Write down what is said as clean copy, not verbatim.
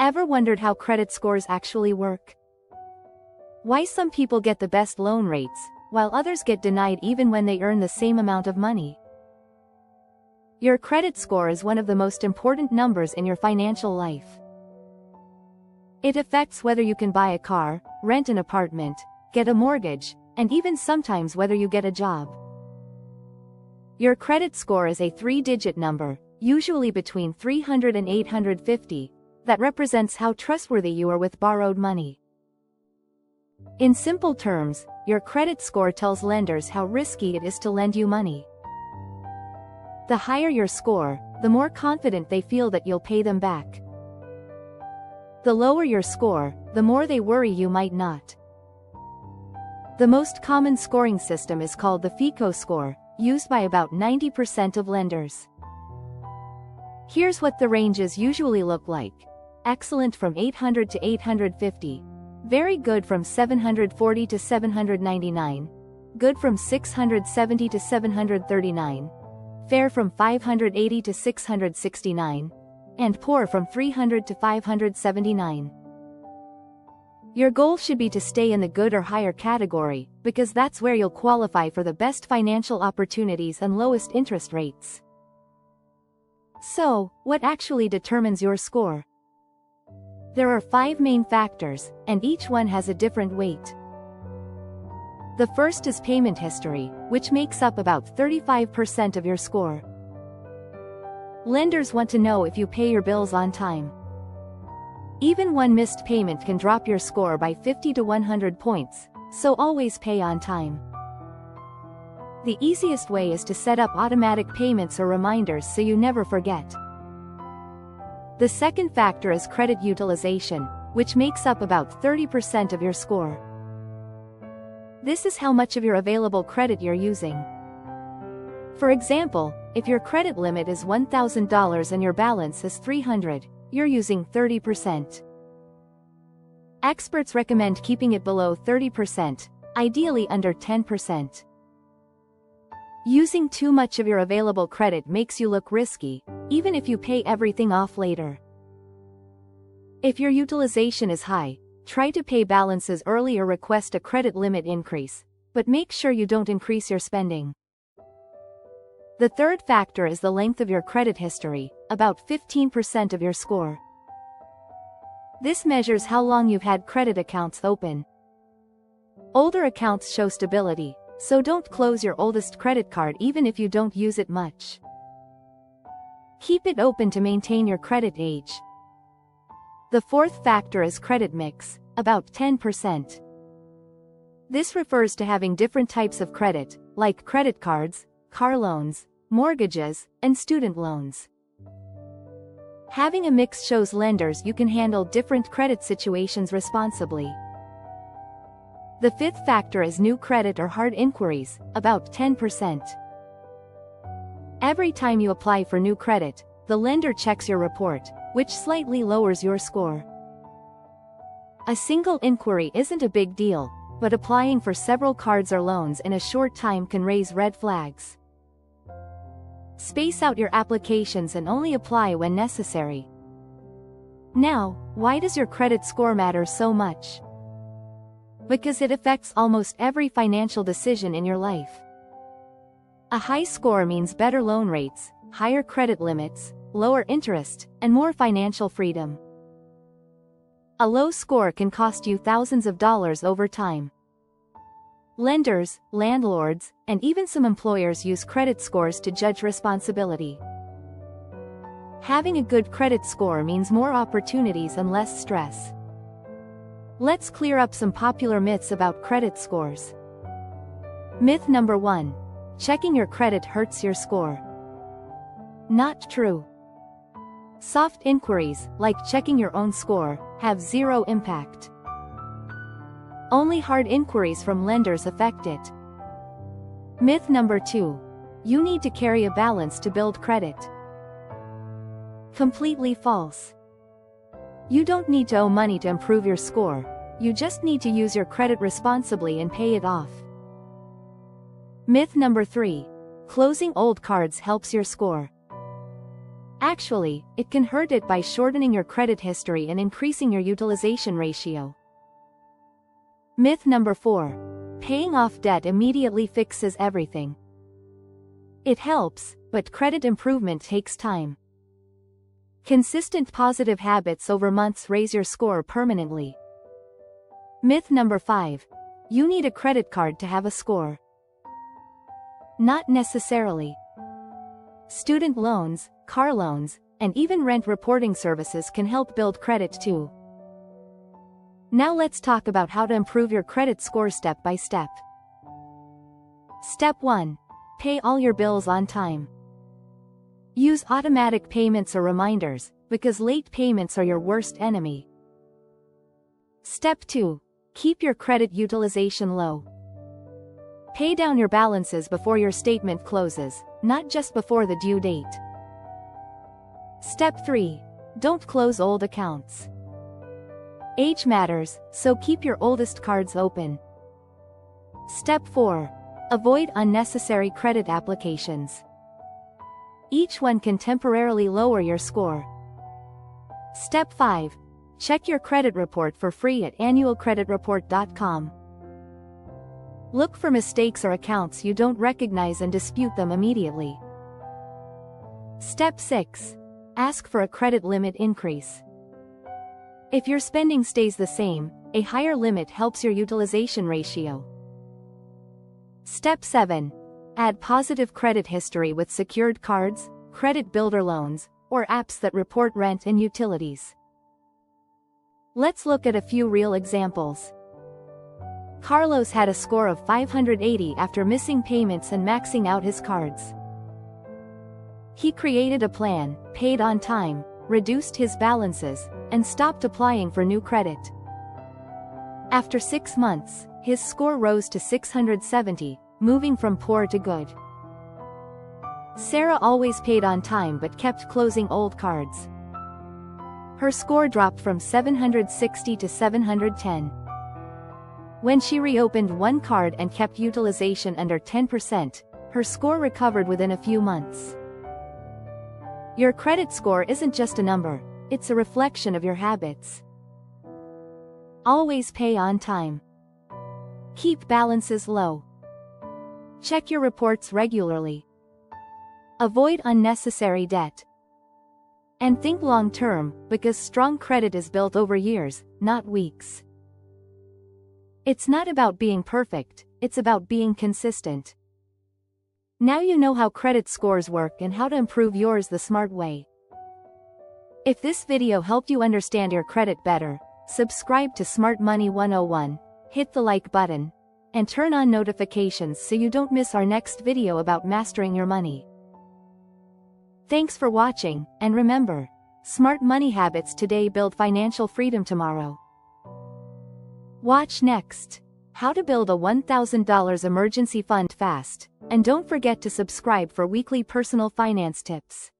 Ever wondered how credit scores actually work? Why some people get the best loan rates, while others get denied even when they earn the same amount of money? Your credit score is one of the most important numbers in your financial life. It affects whether you can buy a car, rent an apartment, get a mortgage, and even sometimes whether you get a job. Your credit score is a 3-digit number, usually between 300 and 850, that represents how trustworthy you are with borrowed money. In simple terms, your credit score tells lenders how risky it is to lend you money. The higher your score, the more confident they feel that you'll pay them back. The lower your score, the more they worry you might not. The most common scoring system is called the FICO score, used by about 90% of lenders. Here's what the ranges usually look like. Excellent from 800 to 850. Very good from 740 to 799. Good from 670 to 739. Fair from 580 to 669. And poor from 300 to 579. Your goal should be to stay in the good or higher category, because that's where you'll qualify for the best financial opportunities and lowest interest rates. So, what actually determines your score? There are 5 main factors, and each one has a different weight. The first is payment history, which makes up about 35% of your score. Lenders want to know if you pay your bills on time. Even one missed payment can drop your score by 50 to 100 points, so always pay on time. The easiest way is to set up automatic payments or reminders so you never forget. The second factor is credit utilization, which makes up about 30% of your score. This is how much of your available credit you're using. For example, if your credit limit is $1,000 and your balance is $300, you're using 30%. Experts recommend keeping it below 30%, ideally under 10%. Using too much of your available credit makes you look risky, even if you pay everything off later. If your utilization is high, try to pay balances early or request a credit limit increase, but make sure you don't increase your spending. The third factor is the length of your credit history, about 15% of your score. This measures how long you've had credit accounts open. Older accounts show stability, so don't close your oldest credit card even if you don't use it much. Keep it open to maintain your credit age. The fourth factor is credit mix, about 10%. This refers to having different types of credit, like credit cards, car loans, mortgages, and student loans. Having a mix shows lenders you can handle different credit situations responsibly. The fifth factor is new credit or hard inquiries, about 10%. Every time you apply for new credit, the lender checks your report, which slightly lowers your score. A single inquiry isn't a big deal, but applying for several cards or loans in a short time can raise red flags. Space out your applications and only apply when necessary. Now, why does your credit score matter so much? Because it affects almost every financial decision in your life. A high score means better loan rates, higher credit limits, lower interest, and more financial freedom. A low score can cost you thousands of dollars over time. Lenders, landlords, and even some employers use credit scores to judge responsibility. Having a good credit score means more opportunities and less stress. Let's clear up some popular myths about credit scores. Myth number 1. Checking your credit hurts your score. Not true. Soft inquiries, like checking your own score, have zero impact. Only hard inquiries from lenders affect it. Myth number 2. You need to carry a balance to build credit. Completely false. You don't need to owe money to improve your score, you just need to use your credit responsibly and pay it off. Myth number 3. Closing old cards helps your score. Actually, it can hurt it by shortening your credit history and increasing your utilization ratio. Myth number 4. Paying off debt immediately fixes everything. It helps, but credit improvement takes time. Consistent positive habits over months raise your score permanently. Myth number 5. You need a credit card to have a score. Not necessarily. Student loans, car loans, and even rent reporting services can help build credit too. Now let's talk about how to improve your credit score step by step. Step 1. Pay all your bills on time. Use automatic payments or reminders, because late payments are your worst enemy. Step 2. Keep your credit utilization low. Pay down your balances before your statement closes, not just before the due date. Step 3. Don't close old accounts. Age matters, so keep your oldest cards open. Step 4. Avoid unnecessary credit applications. Each one can temporarily lower your score. Step 5. Check your credit report for free at annualcreditreport.com. Look for mistakes or accounts you don't recognize and dispute them immediately. Step 6. Ask for a credit limit increase. If your spending stays the same, a higher limit helps your utilization ratio. Step 7. Add positive credit history with secured cards, credit builder loans, or apps that report rent and utilities. Let's look at a few real examples. Carlos had a score of 580 after missing payments and maxing out his cards. He created a plan, paid on time, reduced his balances, and stopped applying for new credit. After 6 months, his score rose to 670, moving from poor to good. Sarah always paid on time but kept closing old cards. Her score dropped from 760 to 710. When she reopened one card and kept utilization under 10%, her score recovered within a few months. Your credit score isn't just a number, it's a reflection of your habits. Always pay on time. Keep balances low. Check your reports regularly. Avoid unnecessary debt. And think long-term, because strong credit is built over years, not weeks. It's not about being perfect, it's about being consistent. Now you know how credit scores work and how to improve yours the smart way. If this video helped you understand your credit better, subscribe to Smart Money 101, hit the like button, and turn on notifications so you don't miss our next video about mastering your money. Thanks for watching, and remember, smart money habits today build financial freedom tomorrow. Watch next. How to build a $1,000 emergency fund fast, and don't forget to subscribe for weekly personal finance tips.